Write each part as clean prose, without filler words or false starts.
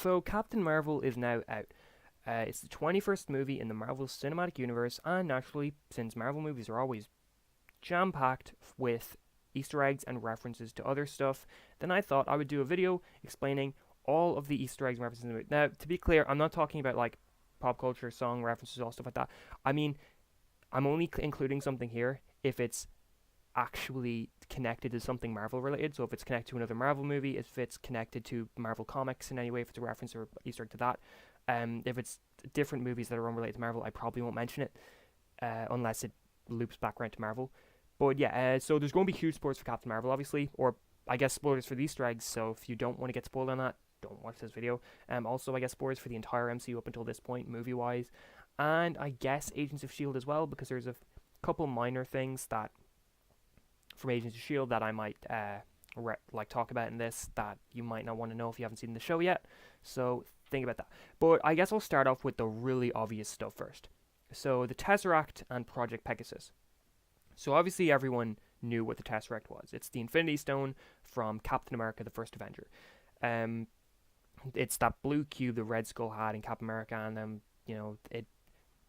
So Captain Marvel is now out. It's the 21st movie in the Marvel Cinematic Universe, and naturally, since Marvel movies are always jam packed with Easter eggs and references to other stuff, then I thought I would do a video explaining all of the Easter eggs and references in the movie. Now, to be clear, I'm not talking about like pop culture, song references, all stuff like that. I mean, I'm only including something here if it's actually connected to something Marvel related. So if it's connected to another Marvel movie, if it's connected to Marvel comics in any way, if it's a reference or Easter egg to that, if it's different movies that are unrelated to Marvel, I probably won't mention it unless it loops back around to Marvel. But yeah, so there's going to be huge spoilers for Captain Marvel, obviously, or I guess spoilers for the Easter eggs. So if you don't want to get spoiled on that, don't watch this video. Also, I guess spoilers for the entire MCU up until this point, movie wise, and I guess Agents of Shield as well, because there's a couple minor things that from Agents of Shield that I might like talk about in this that you might not want to know if you haven't seen the show yet. So think about that. But I guess I'll start off with the really obvious stuff first. So the Tesseract and Project Pegasus. So obviously everyone knew what the Tesseract was. It's the Infinity Stone from Captain America: The First Avenger. Um, it's that blue cube the Red Skull had in Captain America, and it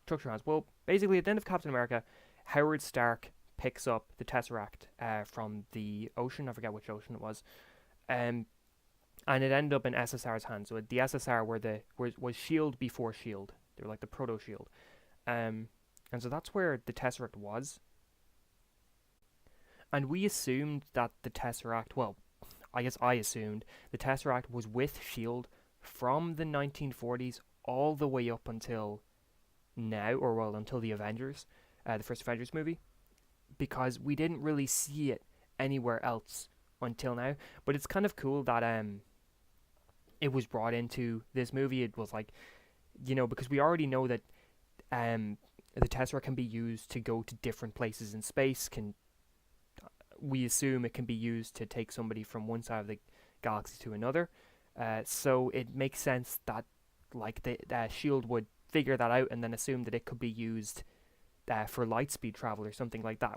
took your hands. Well, basically at the end of Captain America, Howard Stark picks up the Tesseract from the ocean. I forget which ocean it was, and it ended up in SSR's hands. So the SSR was Shield before Shield. They were like the proto Shield, and so that's where the Tesseract was. And we assumed that the Tesseract, well, I guess I assumed the Tesseract was with Shield from the 1940s all the way up until now, or well, until the Avengers, the first Avengers movie, because we didn't really see it anywhere else until now. But it's kind of cool that it was brought into this movie. It was like, because we already know that the Tesseract can be used to go to different places in space. We assume it can be used to take somebody from one side of the galaxy to another. So it makes sense that like the Shield would figure that out and then assume that it could be used for lightspeed travel or something like that,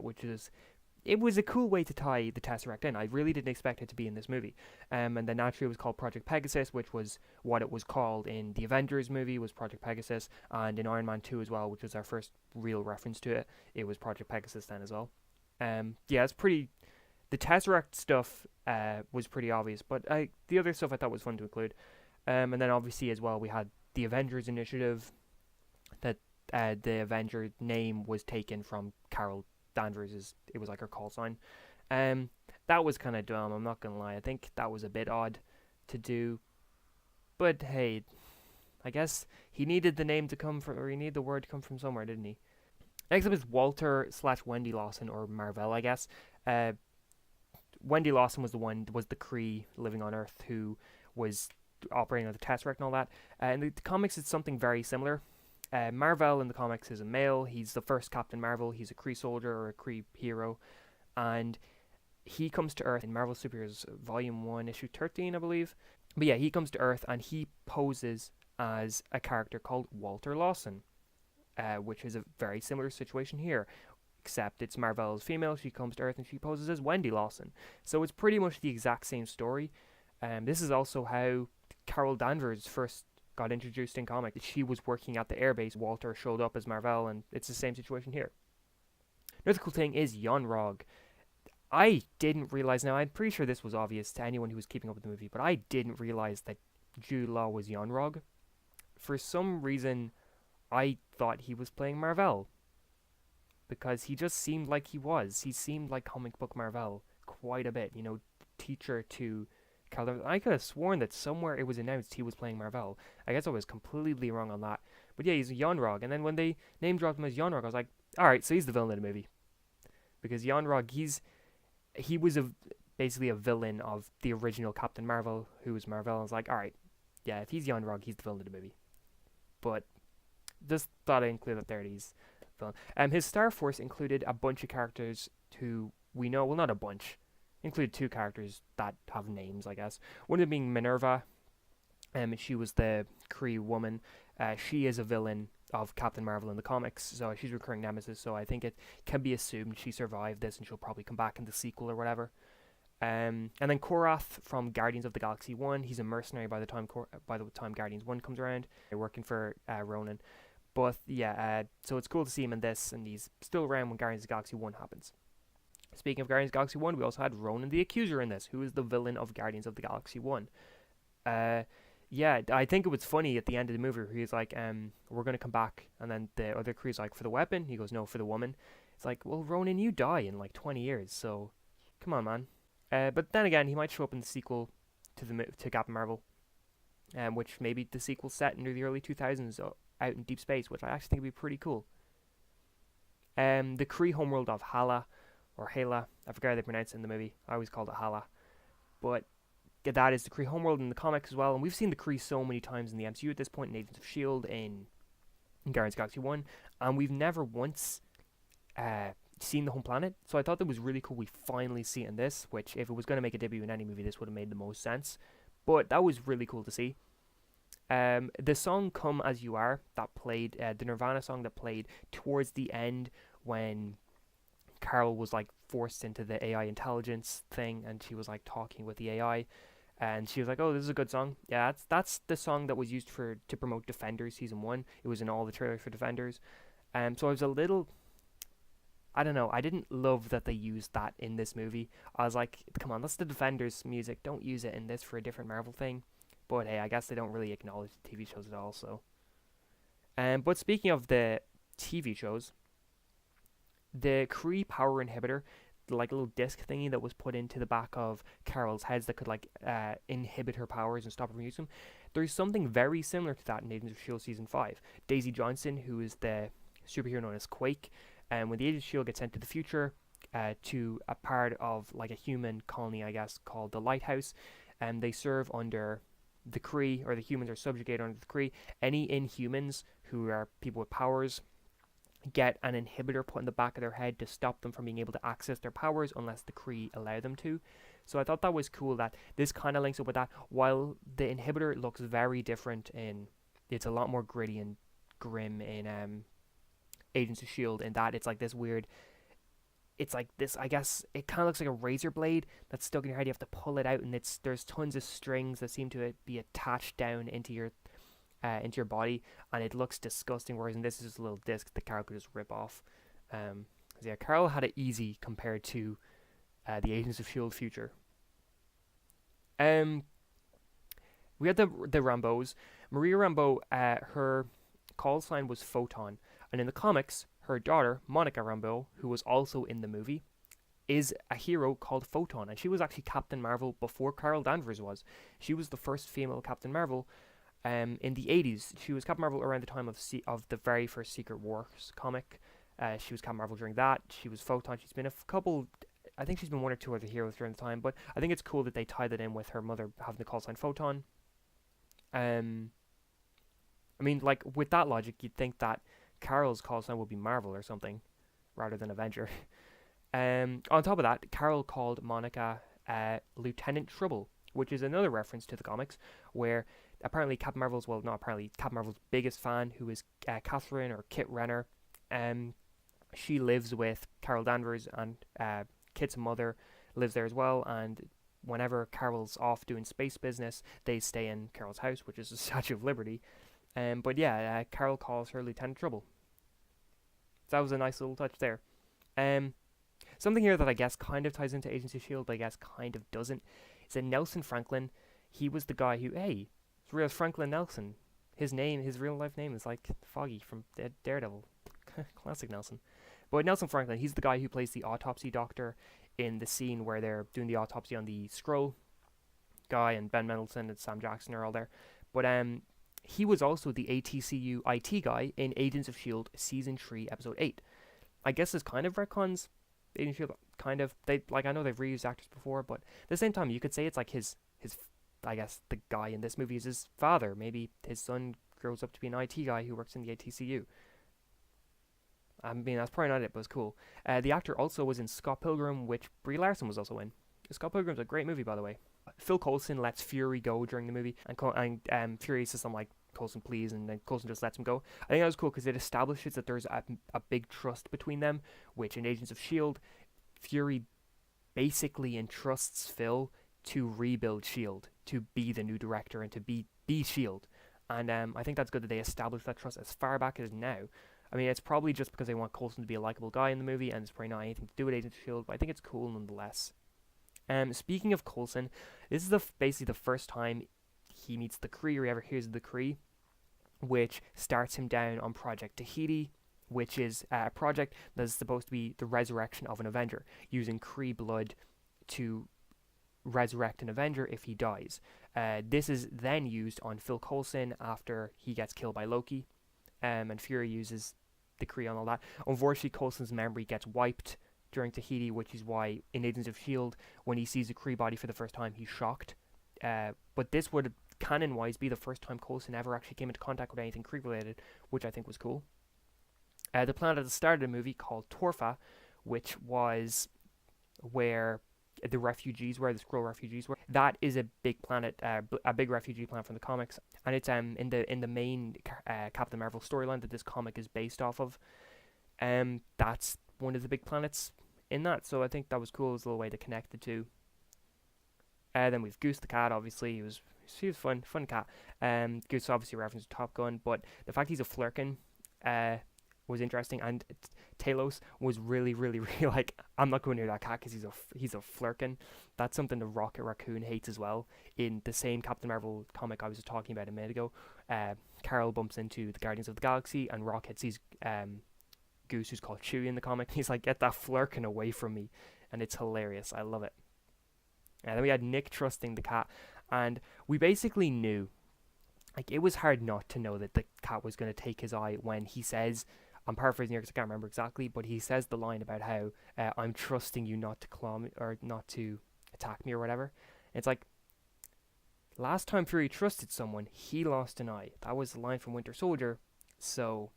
it was a cool way to tie the Tesseract in. I really didn't expect it to be in this movie. And then naturally it was called Project Pegasus, which was what it was called in the Avengers movie, was Project Pegasus, and in Iron Man 2 as well, which was our first real reference to it, it was Project Pegasus then as well. It's pretty... The Tesseract stuff was pretty obvious, but the other stuff I thought was fun to include. And then obviously as well we had the Avengers Initiative, that the Avenger name was taken from Carol Danvers. It was like her call sign. That was kind of dumb, I'm not gonna lie. I think that was a bit odd to do, but hey, I guess he needed the name to come from, or he needed the word to come from somewhere, didn't he? Next up is Walter/Wendy Lawson, or Marvel, I guess. Wendy Lawson was the Kree living on Earth who was operating on the Tesseract and all that. In the comics, it's something very similar. Marvel in the comics is a male. He's the first Captain Marvel. He's a Kree soldier or a Kree hero, and he comes to Earth in Marvel Superheroes Volume 1, Issue 13, I believe. But yeah, he comes to Earth and he poses as a character called Walter Lawson, which is a very similar situation here, except it's Marvel's female. She comes to Earth and she poses as Wendy Lawson. So it's pretty much the exact same story. This is also how Carol Danvers first got introduced in comics. She was working at the airbase. Walter showed up as Marvel, and it's the same situation here. Another cool thing is Yon-Rogg. I didn't realize, now I'm pretty sure this was obvious to anyone who was keeping up with the movie, but I didn't realize that Jude Law was Yon-Rogg. For some reason, I thought he was playing Marvel, because he just seemed like he was. He seemed like comic book Marvel quite a bit, teacher to Carol. I could have sworn that somewhere it was announced he was playing Marvel. I guess I was completely wrong on that. But yeah, he's Yon-Rogg, and then when they name dropped him as Yon-Rogg, I was like, alright, so he's the villain of the movie. Because Yon-Rogg, he was basically a villain of the original Captain Marvel, who was Marvel. I was like, alright, yeah, if he's Yon-Rogg, he's the villain of the movie. But just thought I'd include that there. He's villain. His Star Force included a bunch of characters who we know, well, not a bunch, included two characters that have names, I guess. One of them being Minerva. She was the Kree woman. She is a villain of Captain Marvel in the comics, so she's a recurring nemesis, so I think it can be assumed she survived this and she'll probably come back in the sequel or whatever. And then Korath from Guardians of the Galaxy 1. He's a mercenary by the time Guardians 1 comes around. They're working for Ronan. But yeah, so it's cool to see him in this, and he's still around when Guardians of the Galaxy 1 happens. Speaking of Guardians of the Galaxy 1, we also had Ronan the Accuser in this, who is the villain of Guardians of the Galaxy 1. Yeah, I think it was funny at the end of the movie where he's like, we're going to come back, and then the other crew's like, for the weapon? He goes, no, for the woman. It's like, well, Ronan, you die in like 20 years, so come on, man. But then again, he might show up in the sequel to Captain Marvel, which maybe the sequel set into the early 2000s out in deep space, which I actually think would be pretty cool. The Kree homeworld of Hala, or Hala, I forget how they pronounce it in the movie. I always called it Hala. But that is the Kree homeworld in the comics as well, and we've seen the Kree so many times in the MCU at this point, in Agents of S.H.I.E.L.D., in Guardians of the Galaxy 1, and we've never once seen the home planet, so I thought that was really cool. We finally see it in this, which if it was going to make a debut in any movie, this would have made the most sense, but that was really cool to see. The song Come As You Are that played, the Nirvana song that played towards the end when Carol was like forced into the AI intelligence thing, and she was like talking with the AI, and she was like, "Oh, this is a good song." Yeah, that's the song that was used to promote Defenders season 1. It was in all the trailers for Defenders. So I was a little, I don't know, I didn't love that they used that in this movie. I was like, come on, that's the Defenders music. Don't use it in this for a different Marvel thing. But hey, I guess they don't really acknowledge the TV shows at all. So, but speaking of the TV shows, the Kree power inhibitor, like a little disc thingy that was put into the back of Carol's heads that could like inhibit her powers and stop her from using them. There's something very similar to that in Agents of S.H.I.E.L.D. season 5. Daisy Johnson, who is the superhero known as Quake, and when the Agents of S.H.I.E.L.D. gets sent to the future to a part of like a human colony, I guess, called the Lighthouse, and they serve under the Kree, or the humans are subjugated under the Kree. Any Inhumans who are people with powers get an inhibitor put in the back of their head to stop them from being able to access their powers unless the Kree allow them to. So I thought that was cool that this kind of links up with that. While the inhibitor looks very different it's a lot more gritty and grim in Agents of S.H.I.E.L.D. in that it's like this weird, it's like this, I guess, it kind of looks like a razor blade that's stuck in your head. You have to pull it out, and there's tons of strings that seem to be attached down into your body, and it looks disgusting, whereas in this is just a little disc that Carol could just rip off. So yeah, Carol had it easy compared to the Agents of S.H.I.E.L.D. future. We had the Rambeaus. Maria Rambeau, her call sign was Photon, and in the comics, her daughter, Monica Rambeau, who was also in the movie, is a hero called Photon, and she was actually Captain Marvel before Carol Danvers was. She was the first female Captain Marvel. In the 80s, she was Captain Marvel around the time of the very first Secret Wars comic. She was Captain Marvel during that. She was Photon. She's been I think she's been one or two other heroes during the time, but I think it's cool that they tied that in with her mother having the call sign Photon. I mean, like, with that logic, you'd think that Carol's call sign would be Marvel or something, rather than Avenger. On top of that, Carol called Monica Lieutenant Trouble, which is another reference to the comics, where apparently Captain Marvel's biggest fan, who is Catherine or Kit Renner, she lives with Carol Danvers, and Kit's mother lives there as well, and whenever Carol's off doing space business, they stay in Carol's house, which is the Statue of Liberty. But yeah, Carol calls her Lieutenant Trouble. So that was a nice little touch there. Something here that I guess kind of ties into Agents of S.H.I.E.L.D., but I guess kind of doesn't, is that Nelson Franklin, he was the guy who, hey, it's real Franklin Nelson. His real life name is like Foggy from Daredevil. Classic Nelson. But Nelson Franklin, he's the guy who plays the autopsy doctor in the scene where they're doing the autopsy on the Skrull guy, and Ben Mendelsohn and Sam Jackson are all there. But he was also the ATCU IT guy in Agents of S.H.I.E.L.D. Season 3, Episode 8. I guess it's kind of retcons Agents of S.H.I.E.L.D. kind of. I know they've reused actors before, but at the same time, you could say it's like his I guess the guy in this movie is his father. Maybe his son grows up to be an IT guy who works in the ATCU. I mean, that's probably not it, but it's cool. The actor also was in Scott Pilgrim, which Brie Larson was also in. Scott Pilgrim's a great movie, by the way. Phil Coulson lets Fury go during the movie, and Fury says something like, Coulson, please, and then Coulson just lets him go. I think that was cool because it establishes that there's a big trust between them, which in Agents of S.H.I.E.L.D., Fury basically entrusts Phil to rebuild Shield, to be the new director and to be Shield. And I think that's good that they established that trust as far back as now. I mean, it's probably just because they want Coulson to be a likable guy in the movie, and it's probably not anything to do with Agents of Shield, but I think it's cool nonetheless. Speaking of Coulson, this is basically the first time he meets the Kree, or he ever hears of the Kree, which starts him down on Project Tahiti, which is a project that is supposed to be the resurrection of an Avenger, using Kree blood to resurrect an Avenger if he dies. This is then used on Phil Coulson after he gets killed by Loki, and Fury uses the Kree on all that. Unfortunately, Coulson's memory gets wiped during Tahiti, which is why in Agents of S.H.I.E.L.D., when he sees a Kree body for the first time, he's shocked. But this would, canon-wise, be the first time Coulson ever actually came into contact with anything Kree-related, which I think was cool. The planet at the start of the movie, called Torfa, which was where the refugees were, the Skrull refugees were. That is a big planet, a big refugee planet from the comics, and it's in the main Captain Marvel storyline that this comic is based off of. That's one of the big planets in that, so I think that was cool as a little way to connect the two. Then we've Goose the cat. Obviously, he was fun cat. Goose obviously referenced Top Gun, but the fact he's a Flurkin was interesting, and Talos was really like, I'm not going near that cat because he's a Flurkin. That's something the Rocket Raccoon hates as well. In the same Captain Marvel comic I was talking about a minute ago, Carol bumps into the Guardians of the Galaxy, and Rocket sees Goose, who's called Chewie in the comic. He's like, get that Flurkin away from me, and it's hilarious. I love it. And then we had Nick trusting the cat, and we basically knew, like, it was hard not to know that the cat was going to take his eye when he says, I'm paraphrasing here because I can't remember exactly, but he says the line about how I'm trusting you not to claw me, or not to attack me or whatever. And it's like, last time Fury trusted someone, he lost an eye. That was the line from Winter Soldier, so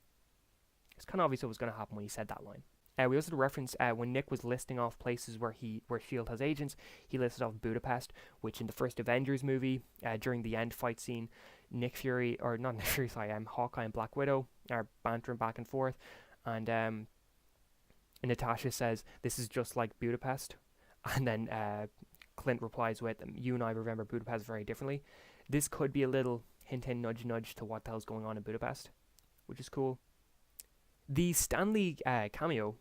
it's kind of obvious what was going to happen when he said that line. We also reference when Nick was listing off places where S.H.I.E.L.D. has agents, he listed off Budapest, which in the first Avengers movie, during the end fight scene, Hawkeye and Black Widow are bantering back and forth, and Natasha says, this is just like Budapest, and then Clint replies with, you and I remember Budapest very differently. This could be a little hint, nudge, nudge to what the hell's going on in Budapest, which is cool. The Stan Lee cameo,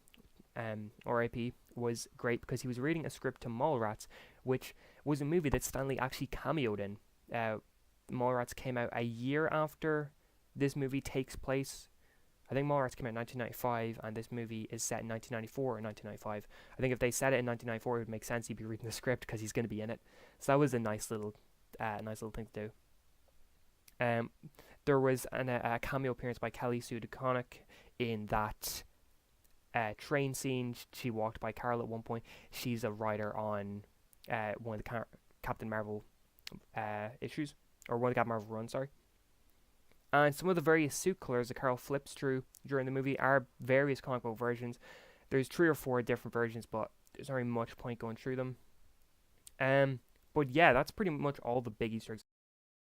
R.I.P., was great because he was reading a script to Mallrats, which was a movie that Stan Lee actually cameoed in. Mallrats came out a year after this movie takes place. I think Mallrats came out in 1995, and this movie is set in 1994 or 1995. I think if they set it in 1994, it would make sense he'd be reading the script because he's going to be in it. So that was a nice little thing to do. There was a cameo appearance by Kelly Sue DeConnick in that train scene. She walked by Carol at one point. She's a writer on one of the Captain Marvel issues, or one of the Captain Marvel runs, sorry. And some of the various suit colors that Carol flips through during the movie are various comic book versions. There's 3 or 4 different versions, but there's not really much point going through them. But yeah, that's pretty much all the big Easter eggs.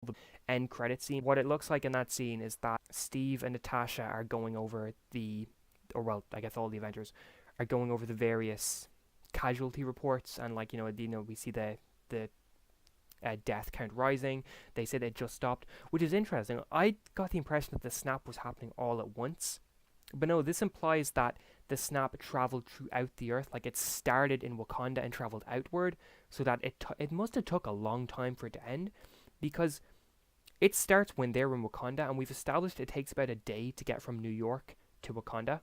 The end credit scene. What it looks like in that scene is that Steve and Natasha are going over I guess all the Avengers are going over the various casualty reports, and we see the death count rising. They say they just stopped, which is interesting. I got the impression that the snap was happening all at once, but no, this implies that the snap traveled throughout the Earth. Like, it started in Wakanda and traveled outward, so that it must have took a long time for it to end, because it starts when they're in Wakanda, and we've established it takes about a day to get from New York to Wakanda.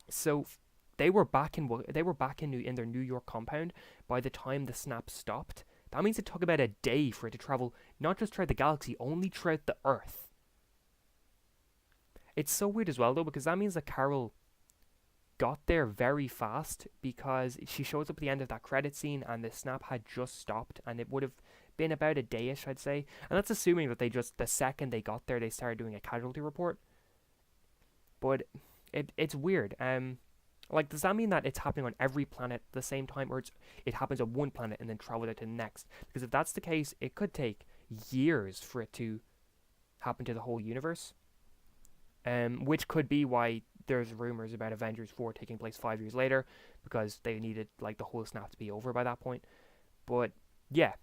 So they were back in their New York compound by the time the snap stopped. That means it took about a day for it to travel, not just throughout the galaxy, only throughout the Earth. It's so weird as well, though, because that means that Carol got there very fast, because she shows up at the end of that credit scene and the snap had just stopped, and it would have been about a day-ish, I'd say. And that's assuming that the second they got there, they started doing a casualty report. But it's weird. Does that mean that it's happening on every planet at the same time, or it happens on one planet and then travels out to the next? Because if that's the case, it could take years for it to happen to the whole universe. Which could be why there's rumors about Avengers 4 taking place 5 years later, because they needed like the whole snap to be over by that point. But yeah,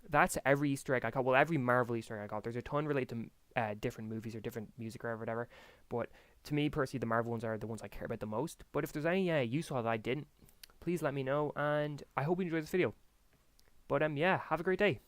that's every Easter egg I got. Well, every Marvel Easter egg I got. There's a ton related to different movies or different music or whatever. But to me personally, the Marvel ones are the ones I care about the most. But if there's any you saw that I didn't, please let me know. And I hope you enjoyed this video. But yeah, have a great day.